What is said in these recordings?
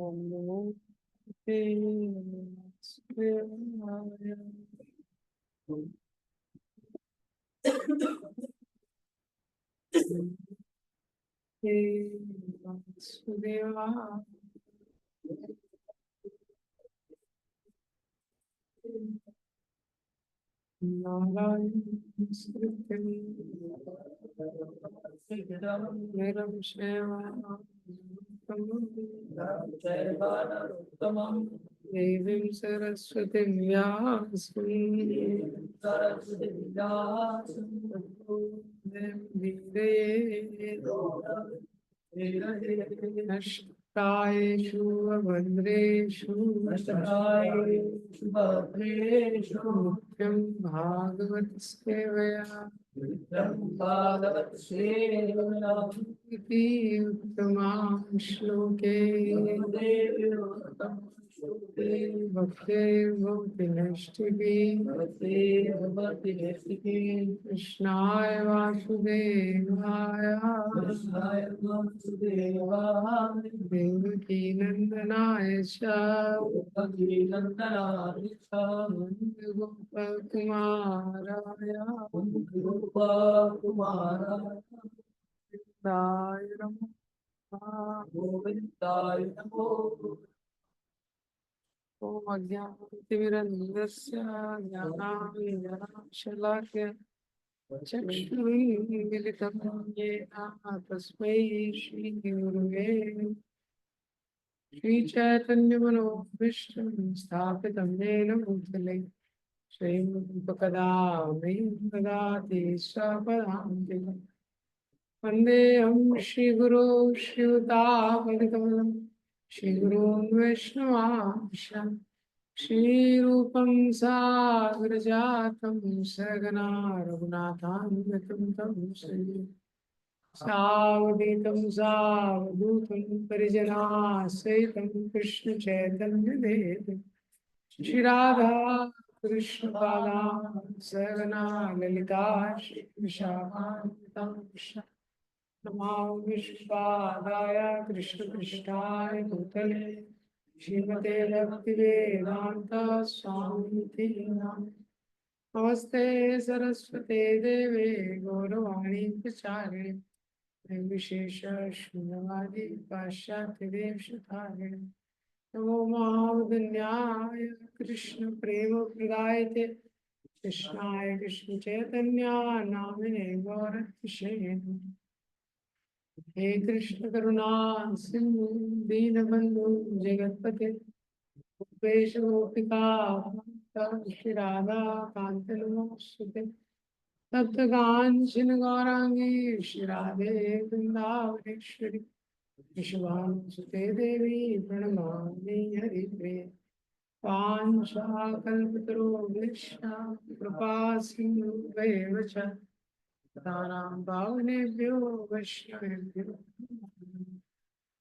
ओम नमो वासुदेवाय। हे वासुदेवाय। नारायण नमस्कृत्यं नरं चैव नरोत्तमं देवीं सरस्वतीं व्यासं ततो जयमुदीरये नष्टायेषु अभद्रेषु नित्यं भागवत सेवया इति उत्तमां श्लोके भक्तिर्भवति नैष्ठिकी कृष्णाय वासुदेवाय देवकी नन्दनाय च गोविन्दाय गोविन्दाय नमो। ॐ अज्ञानतिमिरन्धस्य ज्ञानाञ्जनशलाकया चक्षुरुन्मिलितं येन तस्मै श्रीगुरुवे श्रीचैतन्यमनोभीष्टं स्थापितं येन भूतले श्रीमुखपदामि ददाति स्वपदान्ति वन्देऽहं श्रीगुरो श्रीयुतापदकमलं श्रीगुरून् वैष्णवांश श्रीरूपं सागरजातं सहगना रघुनाथान्वितं तं सावधूतं सावधूतं परिजनासहितं कृष्णचैतन्यदेवं श्रीराधा कृष्णपादां सहगना ललिता श्रीविशाखान्वितांश नमो विश्वादाय कृष्णपृष्ठाय भूतले श्रीमते भक्तिवेदांत स्वामी नमस्ते सरस्वते देवे गौरवाणी प्रचारिणे विशेष शून्यवादी पाश्चात्य देशधारिणे नमो महावदन्याय कृष्ण प्रेम प्रदायते कृष्णाय कृष्ण चैतन्य नामिने गौरतिशे हे कृष्ण करुणा सिंधु दीनबंधु जगतपते गोपेश गोपिका श्री राधा कांत नमोस्तुते तप्त कांचन गौरांगी श्री राधे वृंदावनेश्वरी विश्वानुसुते देवी प्रणमामि हरिप्रिये पांचाकल्पतरुभ्यश्च कृपा सिन्धुभ्येव च पतितानां पावनेभ्यो वैष्णवेभ्यो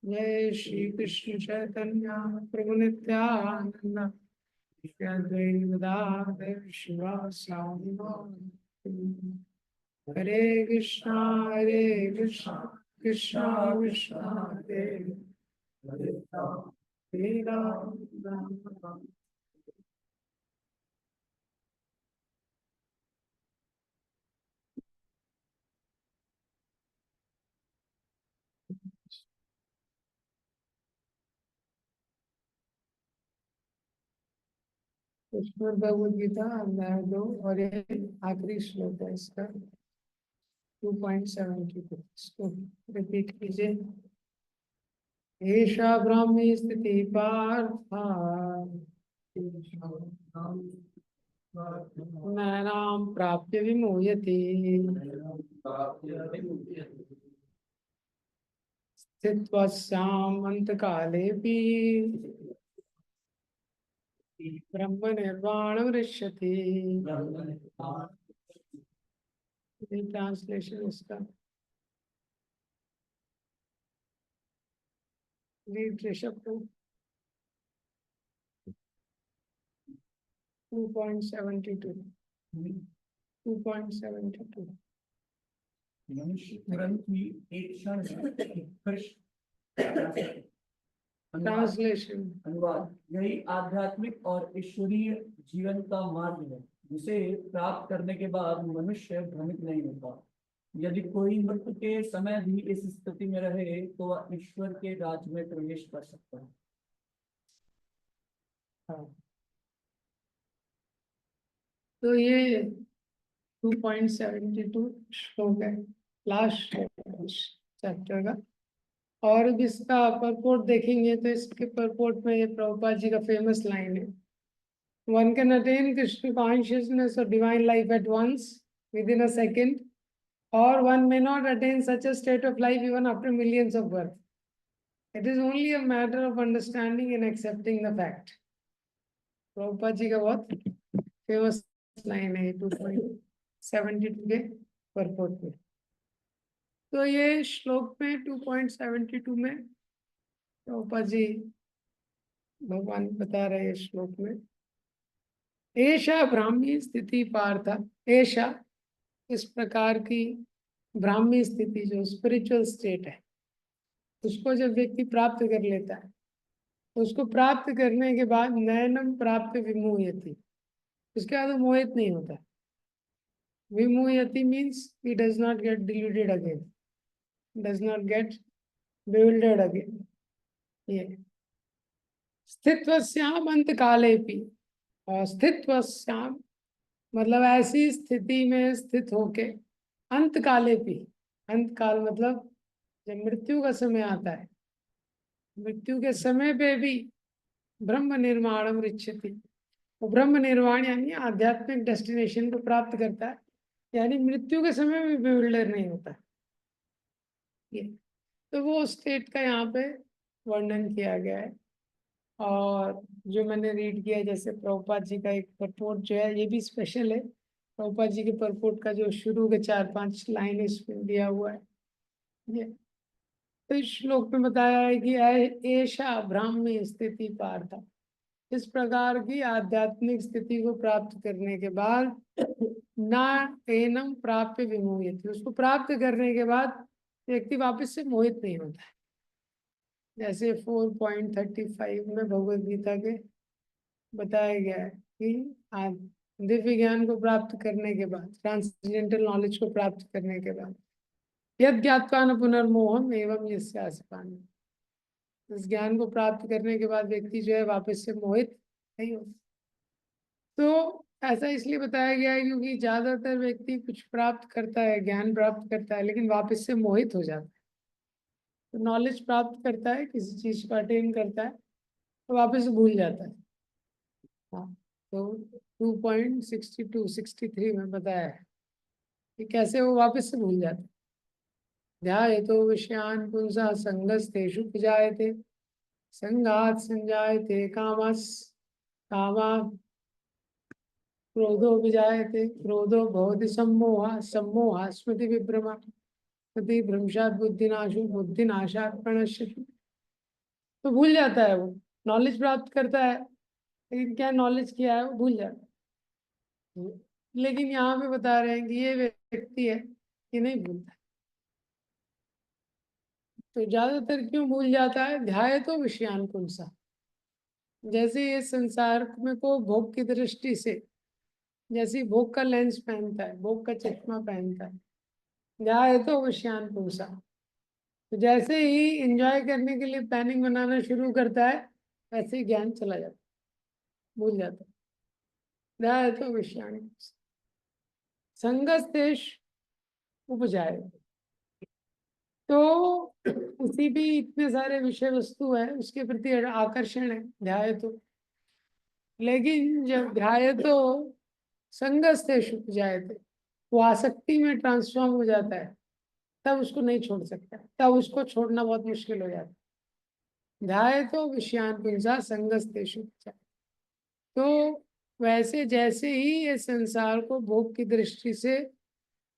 जय श्री कृष्ण चैतन्य प्रभु नित्यानंद श्री अद्वैत गदाधर शिवासादि गौर हरे कृष्णा कृष्णा कृष्णा हरे हरे राम राम राम। कृष्ण भगवद गीता अध्याय 2 और ये आखिरी श्लोक है इसका 2.72 इसको रिपीट कीजिए। एषा ब्राह्मी स्थिति पार्थ नैनां प्राप्य विमुह्यति स्थित्वास्याम् अन्तकालेऽपि ब्रह्म निर्वाणं ऋष्यति। ट्रांसलेशन इसका रीड ऋषभ को 2.72 मनुष्य तुरंत ही एक क्षण में कृष्ण ट्रांसलेशन। अनुवाद। यही आध्यात्मिक और ईश्वरीय जीवन का मार्ग है, जिसे प्राप्त करने के बाद मनुष्य भ्रमित नहीं होता। यदि कोई मृत्यु के समय भी इस स्थिति में रहे तो वह ईश्वर के राज्य में प्रवेश कर सकता है। हाँ, तो ये 2.72 श्लोक है, लास्ट चैप्टर का। और अब इसका परपोर्ट देखेंगे तो इसके परपोर्ट में ये प्रभुपाद जी का फेमस लाइन है, one can attain Krishna consciousness और divine life at once within a second, or one may not attain such a state of life even after millions of births. It is only a matter of understanding and accepting the fact. Prabhupada ji का बहुत famous line है 2.72 के purport में। तो ये श्लोक में 2.72 में प्रभुपाद जी भगवान बता रहे हैं श्लोक में, ऐशा ब्राह्मी स्थिति पार्थ, ऐशा इस प्रकार की ब्राह्मी स्थिति जो स्पिरिचुअल स्टेट है, उसको जब व्यक्ति प्राप्त कर लेता है, उसको प्राप्त करने के बाद नयनम प्राप्त विमुह्यति, उसके बाद वो मोहित नहीं होता। विमुह्यति means he does not get deluded again, does not get bewildered again. ये स्थित्वस्याम अंत काले भी, और स्थित्वस्याम मतलब ऐसी स्थिति में स्थित होके, अंत काले भी, अंत काल मतलब जब मृत्यु का समय आता है, मृत्यु के समय पे भी ब्रह्म निर्माणम रिच्छति, वो ब्रह्म निर्वाण यानी आध्यात्मिक डेस्टिनेशन को प्राप्त करता है, यानी मृत्यु के समय में bewilder नहीं होता। ये तो वो स्टेट का यहाँ पे वर्णन किया गया है। और जो मैंने रीड किया, जैसे प्रभुपाद जी का एक परपोर्ट जो है, ये भी स्पेशल है। प्रभुपाद जी के परपोर्ट का जो शुरू के 4-5 लाइन इसमें दिया हुआ है, ये तो इस श्लोक में बताया है कि ऐशा ब्राह्मी स्थिति पार्थ, इस प्रकार की आध्यात्मिक स्थिति को प्राप्त करने के बाद ना एनम प्राप्य विमोहित, उसको प्राप्त करने के बाद व्यक्ति वापस से मोहित नहीं होता है। जैसे 4.35 में भगवद गीता के बताया गया है कि दिव्य ज्ञान को प्राप्त करने के बाद, ट्रांसजेंडल नॉलेज को प्राप्त करने के बाद, यद ज्ञात्वा न पुनर्मोहम एवं यस्यासि पानि, इस ज्ञान को प्राप्त करने के बाद व्यक्ति जो है वापस से मोहित नहीं होता। तो ऐसा इसलिए बताया गया है क्योंकि ज्यादातर व्यक्ति कुछ प्राप्त करता है, ज्ञान प्राप्त करता है, लेकिन वापस से मोहित हो जाता है। तो नॉलेज प्राप्त करता है, किसी चीज को अटेन करता है, तो वापस से भूल जाता है। हाँ, तो 2.62-63 में बताया है कि कैसे वो वापस से भूल जाता है। ध्यायतो विषयान् पुंसः संगस्तेषु उपजायते, संगात् संजायते कामस्, कामात् क्रोधो विजायते, क्रोधो भवति सम्मोहः, सम्मोहः स्मृति विभ्रमा, स्मृति भ्रंशात् बुद्धिनाशो, बुद्धिनाशात् प्रणश्यति। तो भूल जाता है वो, नॉलेज प्राप्त करता है लेकिन क्या नॉलेज किया है वो भूल जाता है। लेकिन यहाँ पे बता रहे हैं कि ये व्यक्ति है ये नहीं भूलता। तो ज्यादातर क्यों भूल जाता है? ध्याय तो विषयान पुंसा, जैसे ये संसार में को भोग की दृष्टि से, जैसे भोग का लेंस पहनता है, भोग का चश्मा पहनता है, ध्याय तो विषयान पुंसा, तो जैसे ही एंजॉय करने के लिए प्लानिंग बनाना शुरू करता है, वैसे ही ज्ञान चला जाता है, भूल जाता है। ध्याय तो विषयान पुंसा संगस्तेश उपजाए, तो उसी भी इतने सारे विषय वस्तु है, उसके प्रति आकर्षण है ध्याय तो, लेकिन जब ध्याय तो संगस्तेश उपजाए थे, वो आसक्ति में ट्रांसफॉर्म हो जाता है, तब उसको नहीं छोड़ सकता, तब उसको छोड़ना बहुत मुश्किल हो जाता है। ध्याय तो विषयान पुंसा संगस्तेश उपजाए, तो वैसे जैसे ही ये संसार को भोग की दृष्टि से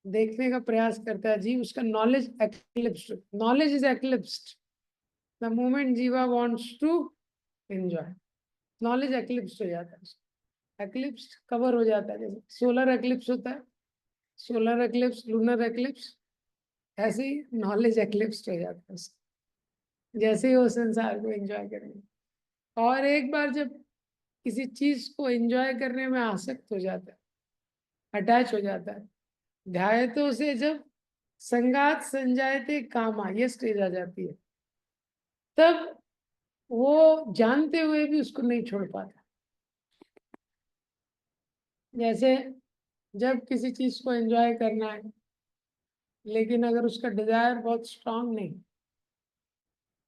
देखने का प्रयास करता है जी, उसका knowledge eclipsed, knowledge is eclipsed the moment jiva wants to enjoy, knowledge eclipsed हो जाता है, एक्लिप्स्ड कवर हो जाता है, जैसे सोलर एक्लिप्स होता है, सोलर एक्लिप्स, लूनर एक्लिप्स, ऐसे ही नॉलेज एक्लिप्स्ड हो जाता है। जैसे ही वो संसार को एंजॉय करेंगे। और एक बार जब किसी चीज को एंजॉय करने में आसक्त हो जाता है, अटैच हो जाता है, ध्यायतो से जब संगात संजायते कामा, ये स्टेज आ जाती है, तब वो जानते हुए भी उसको नहीं छोड़ पाता। जैसे जब किसी चीज को एंजॉय करना है, लेकिन अगर उसका डिजायर बहुत स्ट्रांग नहीं,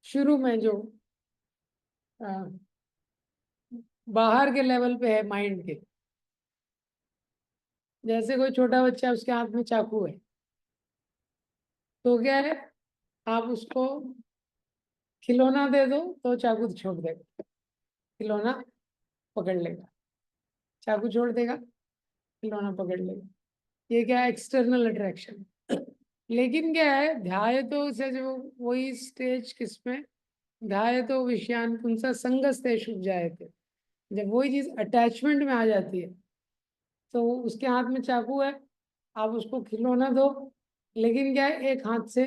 शुरू में जो अ, बाहर के लेवल पे है माइंड के, जैसे कोई छोटा बच्चा, उसके हाथ में चाकू है, तो क्या है, आप उसको खिलौना दे दो तो चाकू छोड़ देगा, खिलौना पकड़ लेगा, चाकू छोड़ देगा, खिलौना पकड़ लेगा। ये क्या है, एक्सटर्नल अट्रैक्शन। लेकिन क्या है, ध्याय तो से जो वही स्टेज किसमें, ध्याय तो विषयान पुंसा संगस्ते शुभ जाए थे, जब वही चीज अटैचमेंट में आ जाती है, तो उसके हाथ में चाकू है, आप उसको खिलौना दो, लेकिन क्या है, एक हाथ से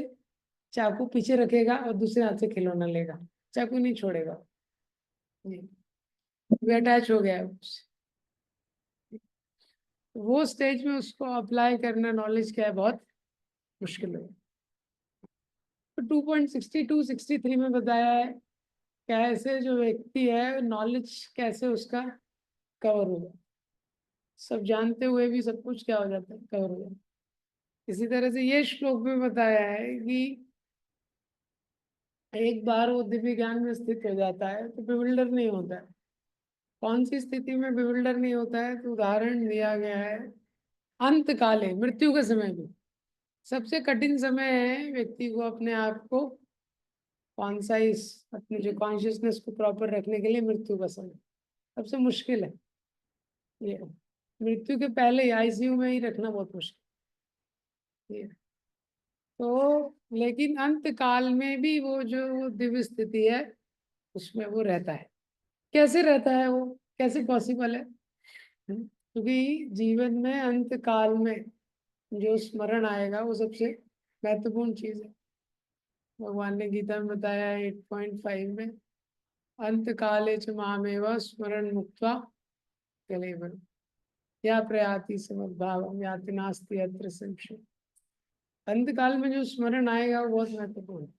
चाकू पीछे रखेगा और दूसरे हाथ से खिलौना लेगा, चाकू नहीं छोड़ेगा, ये अटैच हो गया है उससे। वो स्टेज में उसको अप्लाई करना नॉलेज क्या है, बहुत मुश्किल है। तो 2.62-63 में बताया है कैसे जो व्यक्ति है, नॉलेज कैसे उसका कवर होगा, सब जानते हुए भी सब कुछ क्या हो जाता है, कवर हो जाता है। इसी तरह से ये श्लोक में बताया है कि एक बार वो दिव्य ज्ञान में स्थित हो जाता है तो बिविल्डर नहीं होता है। कौन सी स्थिति में बिविल्डर नहीं होता है, तो उदाहरण दिया गया है अंत काले, मृत्यु के समय में सबसे कठिन समय है व्यक्ति को अपने आप को कॉन्साइज, अपनी जो कॉन्शियसनेस को प्रॉपर रखने के लिए, मृत्यु का समय सबसे मुश्किल है। ये मृत्यु के पहले ही आईसीयू में ही रखना बहुत मुश्किल है। तो लेकिन अंत काल में भी वो जो दिव्य स्थिति है, उसमें वो रहता है। कैसे रहता है वो, कैसे पॉसिबल है? क्योंकि जीवन में अंत काल में जो स्मरण आएगा वो सबसे महत्वपूर्ण चीज है। भगवान ने गीता में बताया 8.5 में, अंत काले च मामेव स्मरण मुक्त्वा कलेवर या प्रयाति समद्भाव याति नास्ति अत्र संशय। अंत काल में जो स्मरण आएगा वो बहुत महत्वपूर्ण है।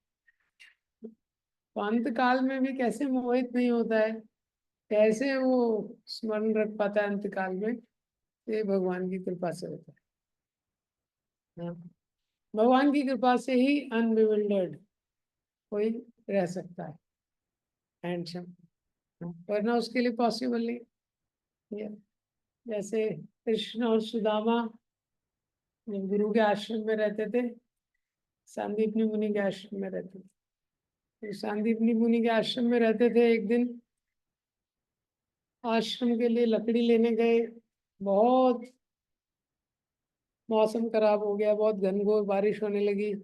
तो अंत काल में भी कैसे मोहित नहीं होता है, कैसे वो स्मरण रख पाता है अंत काल में, ये भगवान की कृपा से होता है। हाँ, भगवान की कृपा से ही अनबिविल्डर्ड कोई रह सकता है, हैंडसम, वरना उसके लिए पॉसिबल नहीं। ये जैसे कृष्ण और सुदामा जब गुरु के आश्रम में रहते थे, सांदीपनी मुनि के आश्रम में रहते थे, तो सांदीपनी मुनि के आश्रम में रहते थे, एक दिन आश्रम के लिए लकड़ी लेने गए, बहुत मौसम खराब हो गया, बहुत घनघोर बारिश होने लगी,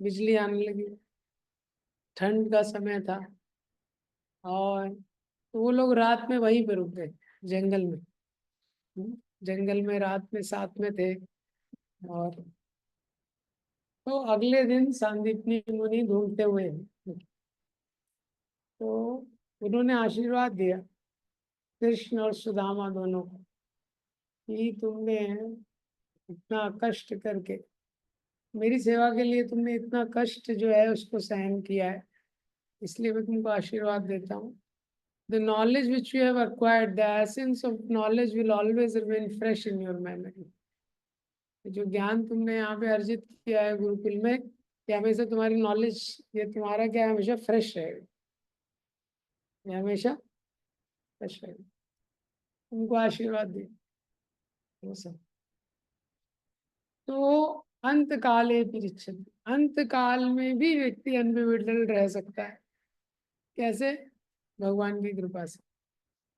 बिजली आने लगी, ठंड का समय था, और तो वो लोग रात में वहीं पे रुक गए, जंगल में। जंगल में रात में साथ में थे। और तो अगले दिन सांदीपनी मुनि ढूंढते हुए हैं। तो उन्होंने आशीर्वाद दिया कृष्ण और सुदामा दोनों को कि तुमने इतना कष्ट करके मेरी सेवा के लिए, तुमने इतना कष्ट जो है उसको सहन किया है, इसलिए मैं तुमको आशीर्वाद देता हूँ। The knowledge which you have acquired, the essence of knowledge will always remain fresh in your memory. जो ज्ञान तुमने यहाँ पे अर्जित किया है गुरुकुल में, ये हमेशा तुम्हारी नॉलेज, ये तुम्हारा क्या है, हमेशा फ्रेश रहेगा, ये हमेशा फ्रेश रहेगा। उनको आशीर्वाद दिया वो सब। तो अंत काले पिरिच्छति, अंत काल में भी व्यक्ति अनबिविल्डर्ड रह सकता है। कैसे? भगवान की कृपा से,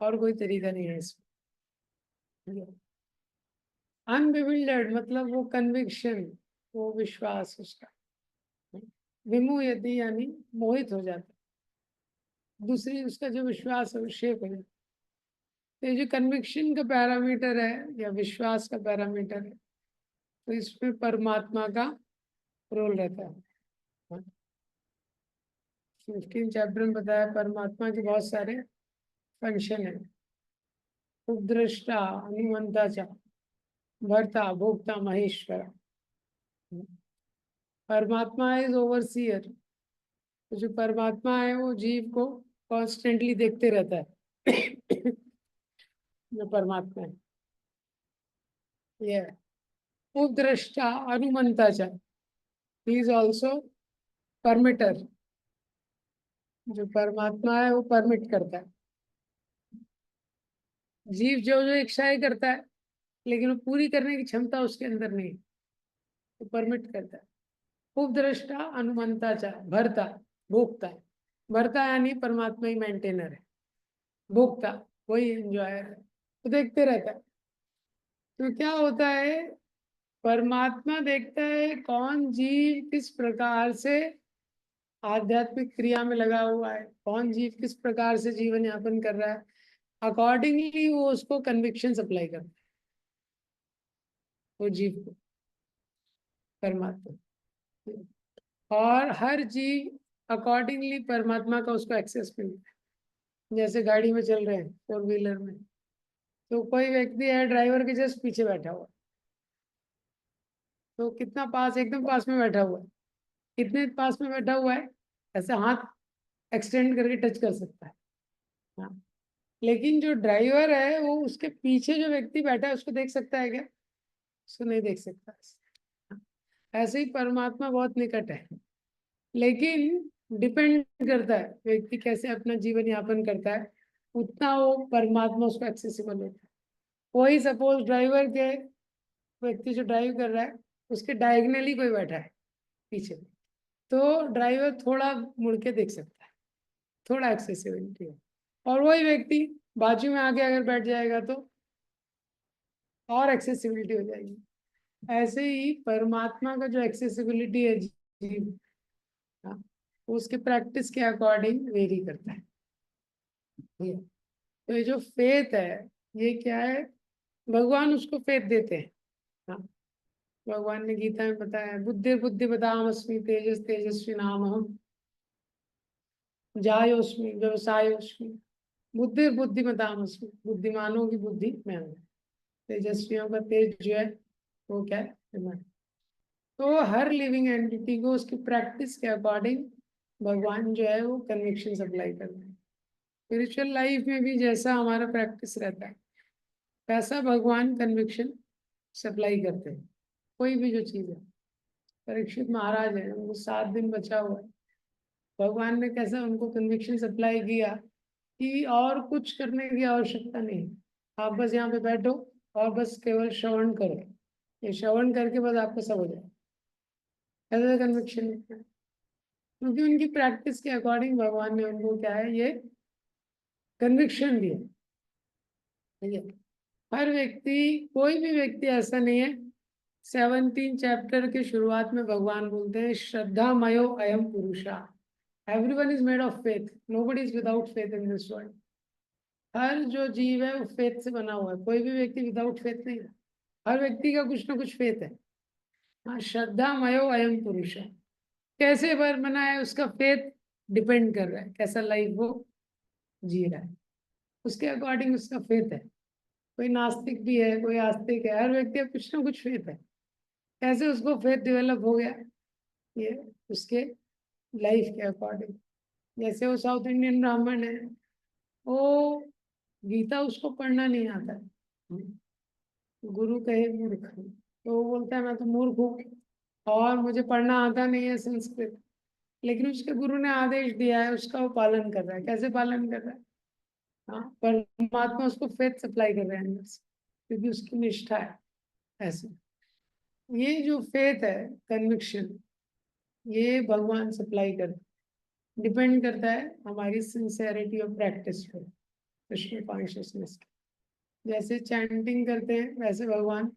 और कोई तरीका नहीं है इसमें। अनबिविल्डर्ड मतलब वो कन्विक्शन, वो विश्वास उसका विमुयति, यानी मोहित हो जाता है, दूसरी उसका जो विश्वास है वो शेक हो जाता है। तो ये जो कन्विक्शन का पैरामीटर है या विश्वास का पैरामीटर है, तो इसमें परमात्मा का रोल रहता है। 15 चैप्टर में बताया परमात्मा के बहुत सारे फंक्शन है। उपद्रष्टा, अनुमंता च, भर्ता, भोक्ता, महेश्वर। परमात्मा इज ओवरसीयर। तो जो परमात्मा है वो जीव को कॉन्स्टेंटली देखते रहता है। जो परमात्मा है ये उपद्रष्टा, अनुमंता च, ही इज ऑल्सो परमिटर। जो परमात्मा है वो परमिट करता है। जीव जो जो इच्छाएं करता है लेकिन वो पूरी करने की क्षमता उसके अंदर नहीं है, वो परमिट करता है। उपद्रष्टा, अनुमंता च, भरता, भोक्ता। भरता यानी परमात्मा ही मेंटेनर है, भोक्ता वही एंजॉयर है, तो देखते रहता है। तो क्या होता है, परमात्मा देखता है कौन जीव किस प्रकार से आध्यात्मिक क्रिया में लगा हुआ है, कौन जीव किस प्रकार से जीवन यापन कर रहा है। अकॉर्डिंगली वो उसको कन्विक्शन अप्लाई करता है, वो जीव को, परमात्मा। और हर जीव अकॉर्डिंगली परमात्मा का उसको एक्सेस मिलता है। जैसे गाड़ी में चल रहे हैं 4 व्हीलर में, तो कोई व्यक्ति है ड्राइवर के जस्ट पीछे बैठा हुआ है, तो कितना पास, एकदम पास में बैठा हुआ है। कितने पास में बैठा हुआ है, ऐसे हाथ एक्सटेंड करके टच कर सकता है। हाँ, लेकिन जो ड्राइवर है वो उसके पीछे जो व्यक्ति बैठा है उसको देख सकता है क्या? उसको नहीं देख सकता। हाँ, ऐसे ही परमात्मा बहुत निकट है, लेकिन डिपेंड करता है व्यक्ति कैसे अपना जीवन यापन करता है, उतना वो परमात्मा उसको एक्सेसिबल होता है। वही सपोज ड्राइवर के, व्यक्ति जो ड्राइव कर रहा है उसके डायगनली कोई बैठा है पीछे, तो ड्राइवर थोड़ा मुड़ के देख सकता है, थोड़ा एक्सेसिबिलिटी है। और वही व्यक्ति बाजू में आके अगर बैठ जाएगा तो और एक्सेसिबिलिटी हो जाएगी। ऐसे ही परमात्मा का जो एक्सेसिबिलिटी है जीव, हाँ, वो उसके प्रैक्टिस के अकॉर्डिंग वेरी करता है। ये तो ये जो फेथ है, ये क्या है, भगवान उसको फेथ देते हैं। हाँ, भगवान ने गीता में बताया, बुद्धि बुद्धि बतामस्मि, तेजस तेजस्वी नाम हम, जायोस्मि व्यवसायोस्मि, बुद्धि बुद्धि बतामस्मि, बुद्धिमानों की बुद्धि मैं हूँ, तेजस्वियों का तेज जो है वो क्या है, मैं। तो हर लिविंग एंटिटी को उसकी प्रैक्टिस के अकॉर्डिंग भगवान जो है वो कन्विक्शन सप्लाई कर रहे हैं। स्पिरिचुअल लाइफ में भी जैसा हमारा प्रैक्टिस रहता है वैसा भगवान कन्विक्शन सप्लाई करते हैं। कोई भी जो चीज़ है, परीक्षित महाराज है, उनको 7 दिन बचा हुआ है, भगवान ने कैसा उनको कन्विक्शन सप्लाई किया कि और कुछ करने की आवश्यकता नहीं, आप बस यहाँ पे बैठो और बस केवल श्रवण करो, ये श्रवण करके बस आपको सब हो जाए। ऐसा कन्विक्शन, क्योंकि उनकी प्रैक्टिस के अकॉर्डिंग भगवान ने उनको क्या है ये कन्विक्शन दिया। ठीक है, हर व्यक्ति, कोई भी व्यक्ति ऐसा नहीं है। 17 चैप्टर के शुरुआत में भगवान बोलते हैं श्रद्धा मयो अयम पुरुषा, everyone is made of faith, nobody is without faith in this world. हर जो जीव है वो फेथ से बना हुआ है, कोई भी व्यक्ति विदाउट फेथ नहीं है। हर व्यक्ति का कुछ ना कुछ फेथ है। हाँ, श्रद्धा मयो अयम पुरुषा, कैसे वर बना है उसका फेथ डिपेंड कर रहा है, कैसा लाइफ वो जी रहा है उसके अकॉर्डिंग उसका फेथ है। कोई नास्तिक भी है, कोई आस्तिक है, हर व्यक्ति का कुछ ना कुछ फेथ है। कैसे उसको फेथ डेवलप हो गया, ये उसके लाइफ के अकॉर्डिंग। जैसे वो साउथ इंडियन ब्राह्मण है, वो गीता उसको पढ़ना नहीं आता है, गुरु कहे मूर्ख, तो वो बोलता है मैं तो मूर्ख हूँ और मुझे पढ़ना आता नहीं है संस्कृत, लेकिन उसके गुरु ने आदेश दिया है, उसका वो पालन कर रहा है। कैसे पालन कर रहा है? हाँ, परमात्मा उसको फेथ सप्लाई कर रहे हैं अंदर से, क्योंकि उसकी निष्ठा है। ऐसे ये जो फेथ है, कन्विक्शन, ये भगवान सप्लाई करते, डिपेंड करता है हमारी सिंसेरिटी और प्रैक्टिस पे, कृष्ण कॉन्शियसनेस। जैसे चैंटिंग करते हैं वैसे भगवान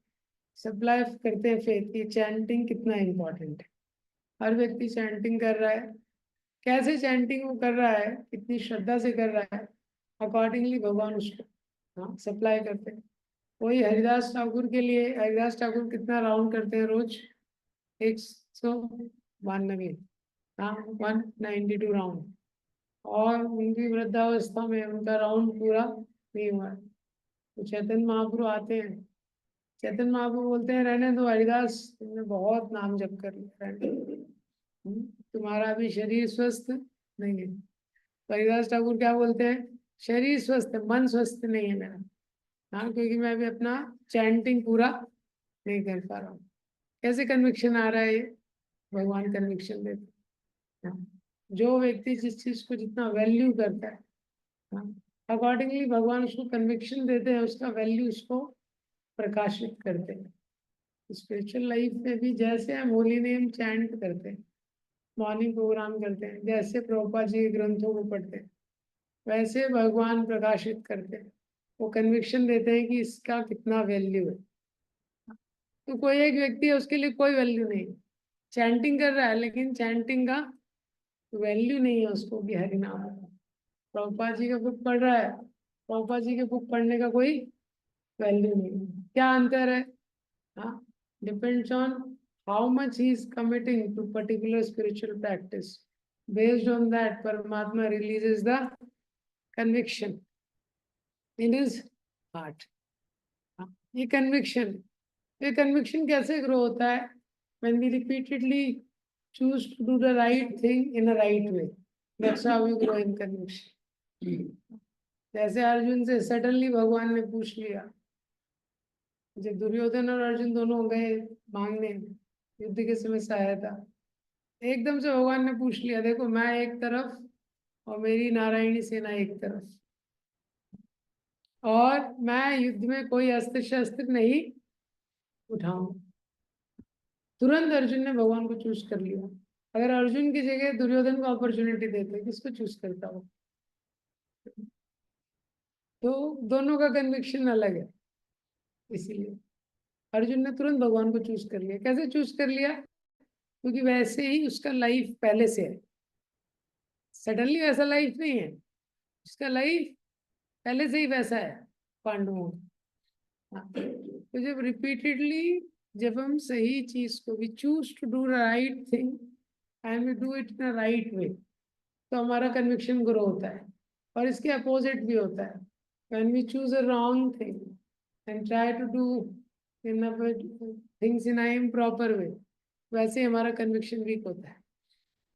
सप्लाई करते हैं फेथ की, चैंटिंग कितना इम्पोर्टेंट है। हर व्यक्ति चैंटिंग कर रहा है, कैसे चैंटिंग वो कर रहा है, कितनी श्रद्धा से कर रहा है, अकॉर्डिंगली भगवान उसको हाँ सप्लाई करते हैं। वही हरिदास ठाकुर के लिए, हरिदास ठाकुर कितना राउंड करते हैं रोज, 192, हाँ 192 राउंड, और उनकी वृद्धावस्था में उनका राउंड पूरा नहीं हुआ है। तो चैतन्य महाप्रभु आते हैं, चैतन्य महाप्रभु बोलते हैं रहने दो हरिदास, तुमने बहुत नाम जप कर लिया, रहने दो। तुम्हारा अभी शरीर स्वस्थ नहीं है। तो हरिदास ठाकुर क्या बोलते हैं, शरीर स्वस्थ है, मन स्वस्थ नहीं है मेरा। हाँ, क्योंकि मैं अभी अपना चैंटिंग पूरा नहीं कर पा रहा हूँ। कैसे कन्विक्शन आ रहा है ये, भगवान कन्विक्शन देते हैं। हाँ, जो व्यक्ति जिस चीज को जितना वैल्यू करता है, हाँ, अकॉर्डिंगली भगवान उसको कन्विक्शन देते हैं, उसका वैल्यू उसको प्रकाशित करते हैं। स्पिरिचुअल लाइफ में भी जैसे हम होली नेम चैंट करते हैं, मॉर्निंग प्रोग्राम करते हैं, जैसे प्रभुपाद जी के ग्रंथों को पढ़ते हैं, वैसे भगवान प्रकाशित करते हैं। वो कन्विक्शन देते हैं कि इसका कितना वैल्यू है। तो कोई एक व्यक्ति है, उसके लिए कोई वैल्यू नहीं, चैंटिंग कर रहा है लेकिन चैंटिंग का वैल्यू नहीं है उसको कि हरि नाम है। प्रभुपाद जी का बुक पढ़ रहा है, प्रभुपाद जी के बुक पढ़ने का कोई वैल्यू नहीं है। क्या अंतर है? हाँ, depends on how much he is committing to particular spiritual practice. Based on that Paramatma releases the conviction in his heart. ये कन्विक्शन, ये कन्विक्शन कैसे ग्रो होता है? when we repeatedly choose to do the right thing in a right way, that's how we grow in conviction. जैसे अर्जुन से suddenly भगवान ने पूछ लिया, जब दुर्योधन और अर्जुन दोनों गए मांगने युद्ध के समय सहायता, एकदम से भगवान ने पूछ लिया, देखो मैं एक तरफ और मेरी नारायणी सेना एक तरफ, और मैं युद्ध में कोई अस्त्र शस्त्र नहीं उठाऊं। तुरंत अर्जुन ने भगवान को चूज कर लिया। अगर अर्जुन की जगह दुर्योधन को अपॉर्चुनिटी देते, किसको चूज करता हो? तो दोनों का कन्विक्शन अलग है, इसीलिए अर्जुन ने तुरंत भगवान को चूज कर लिया। कैसे चूज कर लिया? क्योंकि वैसे ही उसका लाइफ पहले से है, सडनली वैसा लाइफ नहीं है, उसका लाइफ पहले से ही वैसा है पांडवों का। हाँ, तो जब रिपीटेडली जब हम सही चीज को, we choose to do the right thing and we do it in a right way, तो हमारा कन्विक्शन ग्रो होता है। और इसके अपोजिट भी होता है, when we choose a wrong thing and try to do in a things in an improper way, वैसे हमारा कन्विक्शन वीक होता है।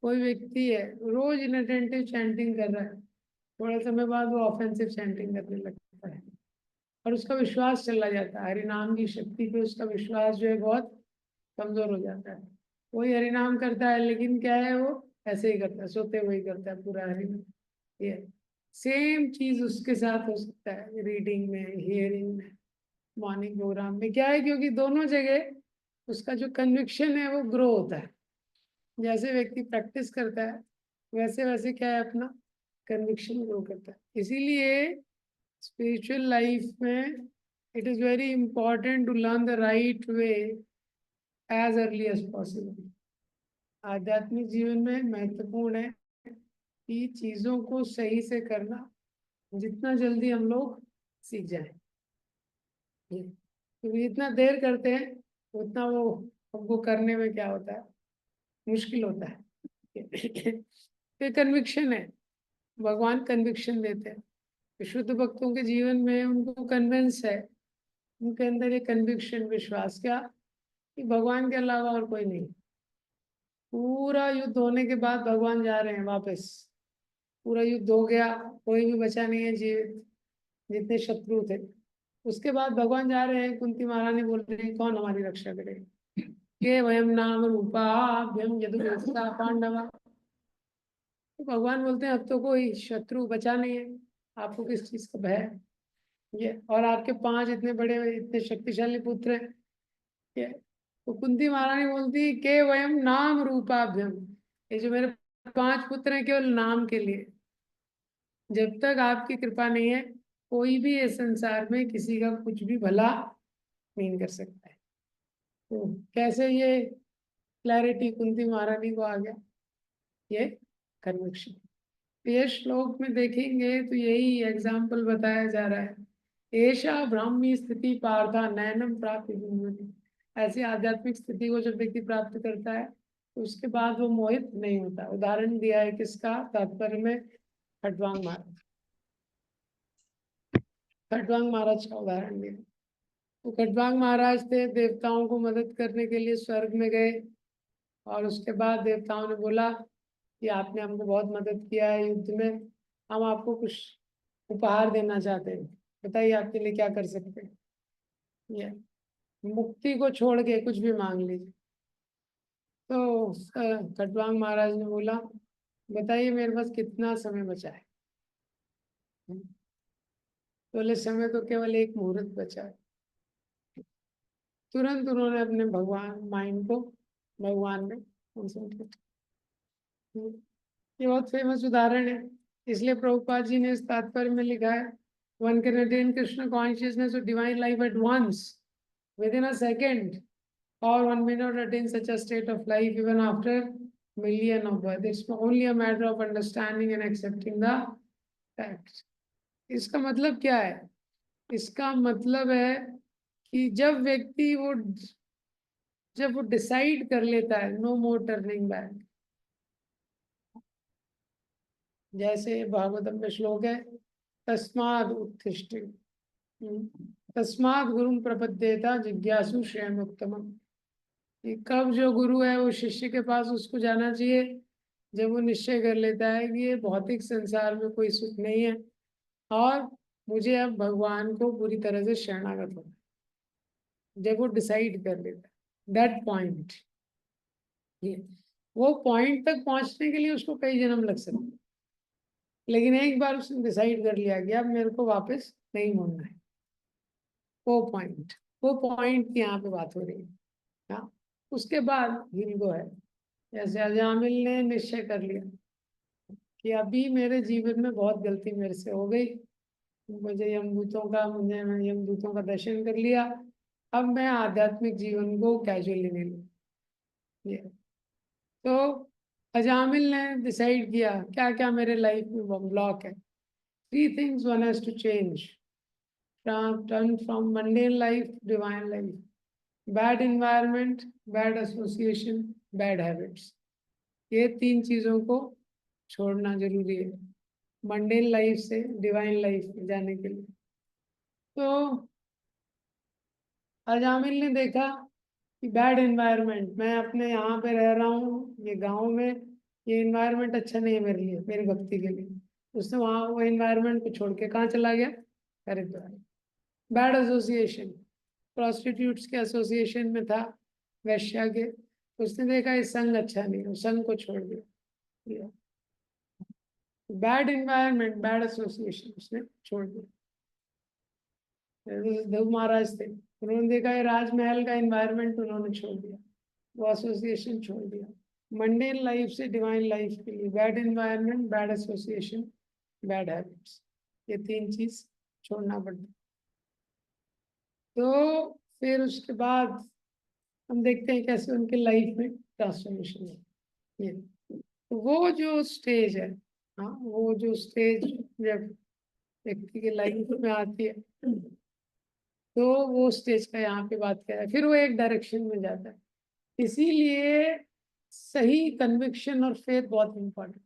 कोई व्यक्ति है रोज इनअटेंटिव चैंटिंग कर रहा है, थोड़े समय बाद वो ऑफेंसिव चैंटिंग करने लगता है और उसका विश्वास चला जाता है, हरिनाम की शक्ति पे उसका विश्वास जो है बहुत कमजोर हो जाता है। वही हरिनाम करता है लेकिन क्या है, वो ऐसे ही करता है, सोते हुए ही करता है पूरा हरिनाम। ये सेम चीज उसके साथ हो सकता है रीडिंग में, हियरिंग में, मॉर्निंग प्रोग्राम में। क्या है, क्योंकि दोनों जगह उसका जो कन्विक्शन है वो ग्रो होता है। जैसे व्यक्ति प्रैक्टिस करता है वैसे वैसे क्या है, अपना कन्विक्शन ग्रो करता है। इसीलिए स्पिरिचुअल लाइफ में it is very important to learn the right way as early as possible. आध्यात्मिक जीवन में महत्वपूर्ण है कि चीजों को सही से करना जितना जल्दी हम लोग सीख जाए। क्योंकि जितना देर करते हैं उतना वो हमको करने में क्या होता है, मुश्किल होता है। ये कन्विक्शन है, भगवान कन्विक्शन देते हैं। शुद्ध भक्तों के जीवन में उनको कन्विंस है, उनके अंदर ये कन्विक्शन, विश्वास क्या, कि भगवान के अलावा और कोई नहीं। पूरा युद्ध होने के बाद भगवान जा रहे हैं वापस, पूरा युद्ध हो गया, कोई भी बचा नहीं है जीवित, जितने शत्रु थे। उसके बाद भगवान जा रहे हैं, कुंती महारानी बोल रही है कौन हमारी रक्षा करेगा, के वयम नाम रूपाभ्यम यदुर्वृत्ता पांडवा। तो भगवान बोलते हैं अब तो कोई शत्रु बचा नहीं है, आपको किस चीज का भय है? ये और आपके 5 इतने बड़े इतने शक्तिशाली पुत्र हैं। ये तो कुंती महारानी बोलती के वयम नाम रूपाभ्यम, ये जो मेरे 5 पुत्र हैं केवल नाम के लिए, जब तक आपकी कृपा नहीं है कोई भी इस संसार में किसी का कुछ भी भला नहीं कर सकता है। तो कैसे ये क्लैरिटी कुंती महारानी को आ गया, ये कन्विक्शन। ये श्लोक में देखेंगे तो यही एग्जाम्पल बताया जा रहा है, ऐशा ब्राह्मी स्थिति पार्था नयनम प्राप्त विमुक्ति। ऐसी आध्यात्मिक स्थिति को जब व्यक्ति प्राप्त करता है तो उसके बाद वो मोहित नहीं होता। उदाहरण दिया है किसका, तात्पर्य में खटवांग महाराज। खटवांग महाराज का उदाहरण दिया। तो खटवांग महाराज थे, देवताओं को मदद करने के लिए स्वर्ग में गए, और उसके बाद देवताओं ने बोला कि आपने हमको बहुत मदद किया है युद्ध में, हम आपको कुछ उपहार देना चाहते हैं, बताइए आपके लिए क्या कर सकते हैं। ये मुक्ति को छोड़ के कुछ भी मांग लीजिए। तो खटवांग महाराज ने बोला, बताइए मेरे पास कितना समय बचा है। बोले समय तो केवल एक मुहूर्त बचा है। तुरंत उन्होंने अपने भगवान माइंड को भगवान में कंसंट्रेट। ये बहुत फेमस उदाहरण है, इसलिए प्रभुपाद जी ने इस तात्पर्य में लिखा है, one can attain Krishna consciousness और divine life at once within a second, or one may not attain such a state of life even after million of births. It's only a matter of understanding and accepting the facts. इसका मतलब क्या है? इसका मतलब है कि जब वो डिसाइड कर लेता है, नो मोर टर्निंग बैक। जैसे भागवतम में श्लोक है, तस्माद उत्तिष्ठ तस्माद गुरुम प्रपद्येता जिज्ञासु श्रेयम उत्तमम। कब जो गुरु है वो शिष्य के पास उसको जाना चाहिए, जब वो निश्चय कर लेता है कि ये भौतिक संसार में कोई सुख नहीं है और मुझे अब भगवान को पूरी तरह से शरणागत होना है। जब वो डिसाइड कर लेता है दैट पॉइंट, ये वो पॉइंट तक पहुंचने के लिए उसको कई जन्म लग सकते हैं, लेकिन एक बार उसने डिसाइड कर लिया कि अब मेरे को वापस नहीं मुड़ना है, वो पॉइंट की यहाँ पे बात हो रही है। हाँ, उसके बाद हिंदू है, जैसे अजामिल ने निश्चय कर लिया कि अभी मेरे जीवन में बहुत गलती मेरे से हो गई, मुझे यमदूतों का दर्शन कर लिया, अब मैं आध्यात्मिक जीवन को कैजुअली नहीं लूँ। ये तो अजामिल ने डिसाइड किया क्या क्या मेरे लाइफ में ब्लॉक है। 3 things one has to change, turn from mundane life to divine life, bad environment, bad association, bad habits। ये 3 चीजों को छोड़ना जरूरी है मंडेन लाइफ से डिवाइन लाइफ में जाने के लिए। तो अजामिल ने देखा कि बैड एनवायरनमेंट, मैं अपने यहाँ पे रह रहा हूँ ये गांव में, ये एनवायरनमेंट अच्छा नहीं है मेरे लिए, मेरी भक्ति के लिए। उसने वहाँ वो एनवायरनमेंट को छोड़ के कहाँ चला गया? हरिद्वार। बैड एसोसिएशन, प्रोस्टिट्यूट्स के एसोसिएशन में था, वैश्या के। उसने देखा इस संग अच्छा नहीं, उस संग को छोड़ दिया। बैड एनवायरनमेंट, बैड एसोसिएशन उसने छोड़ दिया। ध्रुव महाराज थे, उन्होंने देखा ये राजमहल का एनवायरनमेंट उन्होंने छोड़ दिया, वो एसोसिएशन छोड़ दिया। मंडेन लाइफ से डिवाइन लाइफ के लिए bad environment, bad association, bad habits, ये 3 चीज छोड़ना पड़ता। तो फिर उसके बाद हम देखते हैं कैसे उनके लाइफ में ट्रांसफॉर्मेशन है। ये तो वो जो स्टेज है, हाँ वो जो स्टेज जब व्यक्ति की लाइफ में आती है, तो वो स्टेज का यहाँ पे बात कर रहा है, फिर वो एक डायरेक्शन में जाता है। इसीलिए सही कन्विक्शन और फेथ बहुत इम्पोर्टेंट।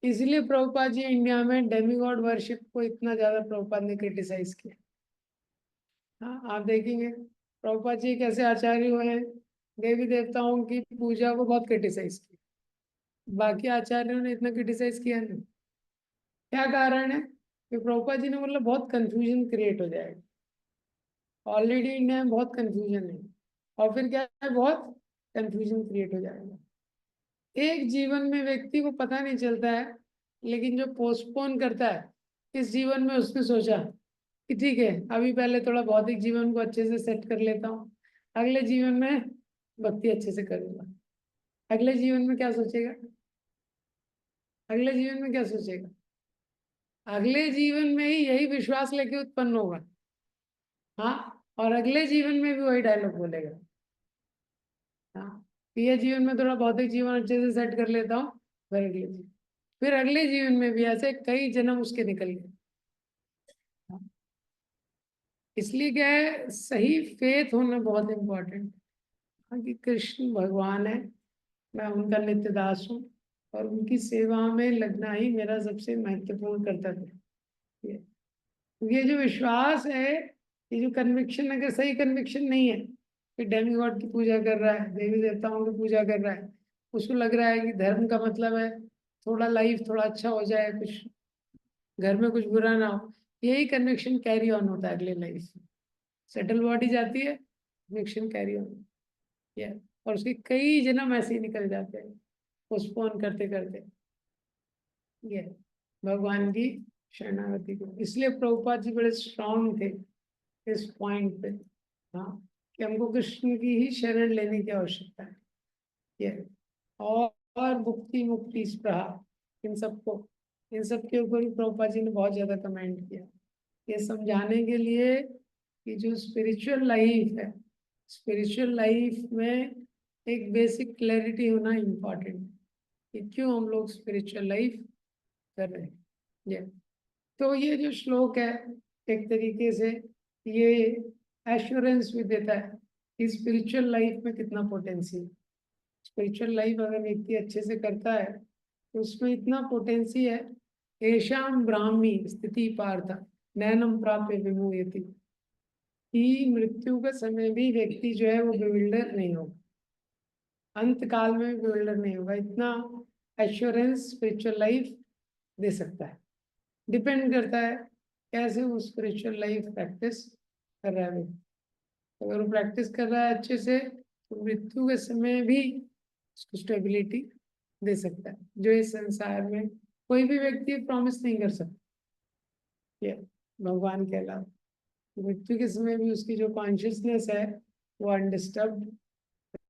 इसीलिए प्रभुपाद जी इंडिया में डेमीगॉड वर्शिप को इतना ज्यादा प्रभुपाद ने क्रिटिसाइज किया। हाँ, आप देखेंगे प्रभुपाद जी कैसे आचार्य हुए हैं, देवी देवताओं की पूजा को बहुत क्रिटिसाइज किया, बाकी आचार्यों ने इतना क्रिटिसाइज किया नहीं। क्या कारण है? कि प्रभुपाद जी ने बोला बहुत कंफ्यूजन क्रिएट हो जाएगा, ऑलरेडी इंडिया में बहुत कंफ्यूजन है, और फिर क्या है, बहुत कंफ्यूजन क्रिएट हो जाएगा। एक जीवन में व्यक्ति को पता नहीं चलता है, लेकिन जो पोस्टपोन करता है, इस जीवन में उसने सोचा कि ठीक है अभी पहले थोड़ा भौतिक जीवन को अच्छे से सेट कर लेता हूँ, अगले जीवन में भक्ति अच्छे से करूंगा। अगले जीवन में क्या सोचेगा? अगले जीवन में क्या सोचेगा? अगले जीवन में ही यही विश्वास लेके उत्पन्न होगा। हाँ, और अगले जीवन में भी वही डायलॉग बोलेगा। हाँ, ये जीवन में थोड़ा भौतिक जीवन अच्छे से सेट कर लेता हूँ, फिर अगले जीवन में भी ऐसे कई जन्म उसके निकल गए। हाँ, इसलिए क्या है, सही फेथ होना बहुत इम्पोर्टेंट है कि कृष्ण भगवान है, मैं उनका नित्य दास हूँ और उनकी सेवा में लगना ही मेरा सबसे महत्वपूर्ण कर्तव्य है। ये जो विश्वास है, ये जो कन्विक्शन, अगर सही कन्विक्शन नहीं है कि डेमीगॉड की पूजा कर रहा है, देवी देवताओं की पूजा कर रहा है, उसको लग रहा है कि धर्म का मतलब है थोड़ा लाइफ थोड़ा अच्छा हो जाए, कुछ घर में कुछ बुरा ना हो, यही कन्विक्शन कैरी ऑन होता है अगले लाइफ में। सेटल बॉडी जाती है, कन्विक्शन कैरी ऑन, या और उसके कई जन्म ऐसे ही निकल जाते हैं पोस्टपोन करते करते। ये भगवान की शरणागति को, इसलिए प्रभुपाद जी बड़े स्ट्रांग थे इस पॉइंट पे, हाँ, कि हमको कृष्ण की ही शरण लेने की आवश्यकता है। ये और मुक्ति मुक्ति स्पृहा, इन सबको, इन सब के ऊपर भी प्रभुपाद जी ने बहुत ज्यादा कमेंट किया, ये समझाने के लिए कि जो स्पिरिचुअल लाइफ है, स्पिरिचुअल लाइफ में एक बेसिक क्लैरिटी होना इम्पोर्टेंट है कि क्यों हम लोग स्पिरिचुअल लाइफ कर रहे हैं। ये तो ये जो श्लोक है एक तरीके से ये एश्योरेंस भी देता है कि स्पिरिचुअल लाइफ में कितना पोटेंशियल, स्पिरिचुअल लाइफ अगर व्यक्ति अच्छे से करता है तो उसमें इतना पोटेंसी है। येषां ब्राह्मी स्थिति पार्थ नैनम प्राप्य विमुह्यति, कि मृत्यु के समय भी व्यक्ति जो है वो बिविल्डर नहीं होगा, अंत काल में भी बिविल्डर नहीं होगा, इतना एश्योरेंस स्पिरिचुअल लाइफ दे सकता है। डिपेंड करता है कैसे वो स्पिरिचुअल लाइफ प्रैक्टिस कर रहा है व्यक्ति। अगर वो प्रैक्टिस कर रहा है अच्छे से तो मृत्यु के समय भी उसको स्टेबिलिटी दे सकता है, जो इस संसार में कोई भी व्यक्ति प्रॉमिस नहीं कर सकता ये भगवान के अलावा। मृत्यु के समय भी उसकी जो कॉन्शियसनेस है वो अनडिस्टर्ब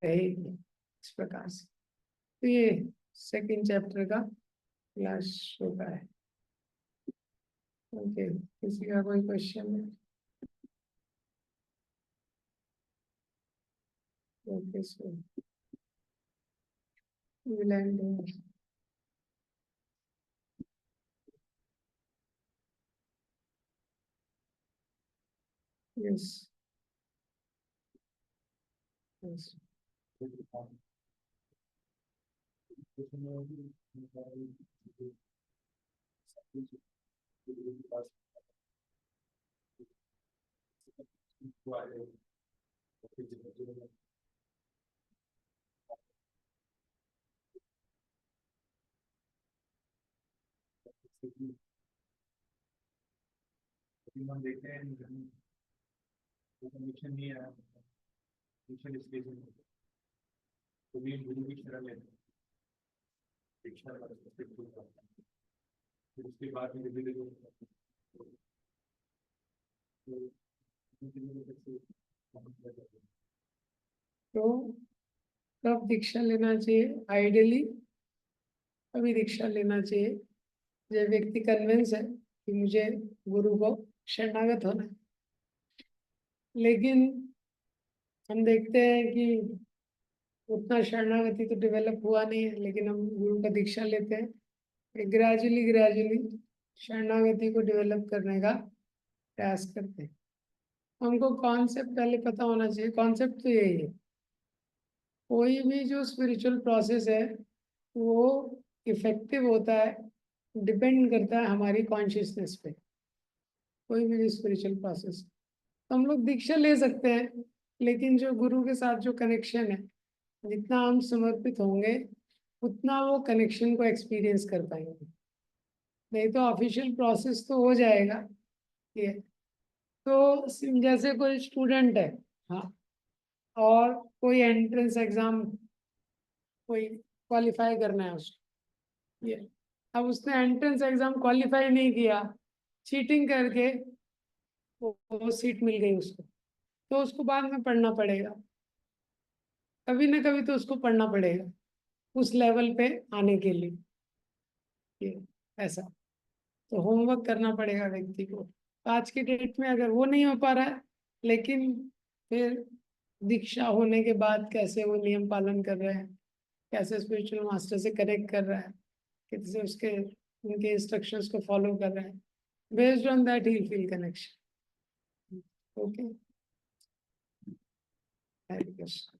रहेगी इस प्रकार से। तो ये सेकंड चैप्टर का लास्ट होता है। ओके, किसी का कोई क्वेश्चन है? Okay, so we'll end here. Yes. Yes. हम देखते हैं कमीशन नहीं आया, कमीशन इसलिए तो भी गुरु की शरण लेते हैं, शिक्षा फिर उसके बाद में धीरे धीरे तो कब दीक्षा लेना चाहिए? आइडियली अभी दीक्षा लेना चाहिए जब व्यक्ति कन्विंस है कि मुझे गुरु को शरणागत होना है। लेकिन हम देखते हैं कि उतना शरणागति तो डेवलप हुआ नहीं है, लेकिन हम गुरु का दीक्षा लेते हैं, ग्रेजुअली ग्रेजुअली शरणागति को डेवलप करने का प्रयास करते हैं। हमको कॉन्सेप्ट पहले पता होना चाहिए। कॉन्सेप्ट तो यही है, कोई भी जो स्पिरिचुअल प्रोसेस है वो इफेक्टिव होता है, डिपेंड करता है हमारी कॉन्शियसनेस पे। कोई भी स्पिरिचुअल प्रोसेस तो हम लोग दीक्षा ले सकते हैं, लेकिन जो गुरु के साथ जो कनेक्शन है, जितना हम समर्पित होंगे उतना वो कनेक्शन को एक्सपीरियंस कर पाएंगे। नहीं तो ऑफिशियल प्रोसेस तो हो जाएगा ये, तो जैसे कोई स्टूडेंट है, हाँ, और कोई एंट्रेंस एग्जाम कोई क्वालिफाई करना है उसको, ये अब उसने एंट्रेंस एग्जाम क्वालिफाई नहीं किया, चीटिंग करके वो सीट मिल गई उसको, तो उसको बाद में पढ़ना पड़ेगा, कभी ना कभी तो उसको पढ़ना पड़ेगा उस लेवल पे आने के लिए, ये ऐसा। तो होमवर्क करना पड़ेगा व्यक्ति को। तो आज की डेट में अगर वो नहीं हो पा रहा है, लेकिन फिर दीक्षा होने के बाद कैसे वो नियम पालन कर रहे हैं, कैसे स्पिरिचुअल मास्टर से कनेक्ट कर रहा है, कैसे उसके उनके इंस्ट्रक्शंस को फॉलो कर रहा है, based on that he feel connection. Okay, Hare Krishna.